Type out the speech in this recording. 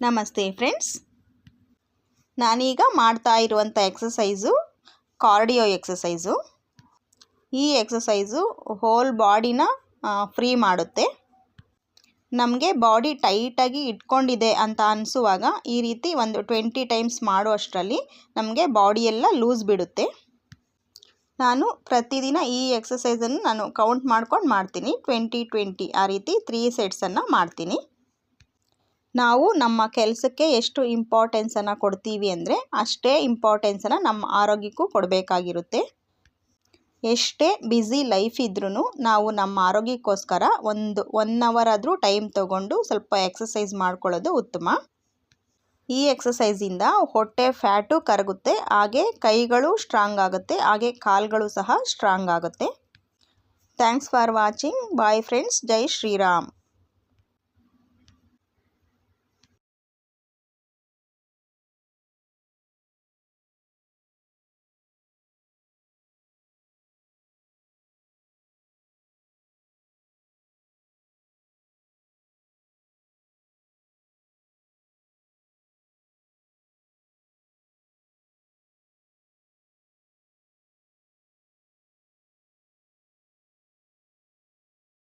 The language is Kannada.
ನಮಸ್ತೆ ಫ್ರೆಂಡ್ಸ್, ನಾನೀಗ ಮಾಡ್ತಾ ಇರುವಂಥ ಎಕ್ಸಸೈಸು ಕಾರ್ಡಿಯೋ ಎಕ್ಸಸೈಸು. ಈ ಎಕ್ಸಸೈಸು ಹೋಲ್ ಬಾಡಿನ ಫ್ರೀ ಮಾಡುತ್ತೆ. ನಮಗೆ ಬಾಡಿ ಟೈಟಾಗಿ ಇಟ್ಕೊಂಡಿದೆ ಅಂತ ಅನಿಸುವಾಗ ಈ ರೀತಿ ಒಂದು 20 ಟೈಮ್ಸ್ ಮಾಡುವಷ್ಟರಲ್ಲಿ ನಮಗೆ ಬಾಡಿಯೆಲ್ಲ ಲೂಸ್ ಬಿಡುತ್ತೆ. ನಾನು ಪ್ರತಿದಿನ ಈ ಎಕ್ಸಸೈಸನ್ನು ನಾನು ಕೌಂಟ್ ಮಾಡ್ಕೊಂಡು ಮಾಡ್ತೀನಿ. 20-20 ಆ ರೀತಿ 3 ಸೆಟ್ಸನ್ನು ಮಾಡ್ತೀನಿ. ನಾವು ನಮ್ಮ ಕೆಲಸಕ್ಕೆ ಎಷ್ಟು ಇಂಪಾರ್ಟೆನ್ಸನ್ನು ಕೊಡ್ತೀವಿ ಅಂದರೆ ಅಷ್ಟೇ ಇಂಪಾರ್ಟೆನ್ಸನ್ನು ನಮ್ಮ ಆರೋಗ್ಯಕ್ಕೂ ಕೊಡಬೇಕಾಗಿರುತ್ತೆ. ಎಷ್ಟೇ ಬ್ಯುಸಿ ಲೈಫ್ ಇದ್ರೂ ನಾವು ನಮ್ಮ ಆರೋಗ್ಯಕ್ಕೋಸ್ಕರ ಒನ್ ಅವರ್ ಆದರೂ ಟೈಮ್ ತಗೊಂಡು ಸ್ವಲ್ಪ ಎಕ್ಸಸೈಸ್ ಮಾಡ್ಕೊಳ್ಳೋದು ಉತ್ತಮ. ಈ ಎಕ್ಸಸೈಸಿಂದ ಹೊಟ್ಟೆ ಫ್ಯಾಟು ಕರಗುತ್ತೆ, ಹಾಗೆ ಕೈಗಳು ಸ್ಟ್ರಾಂಗ್ ಆಗುತ್ತೆ, ಹಾಗೆ ಕಾಲುಗಳು ಸಹ ಸ್ಟ್ರಾಂಗ್ ಆಗುತ್ತೆ. Thanks for watching. Bye friends. ಜೈ ಶ್ರೀರಾಮ್.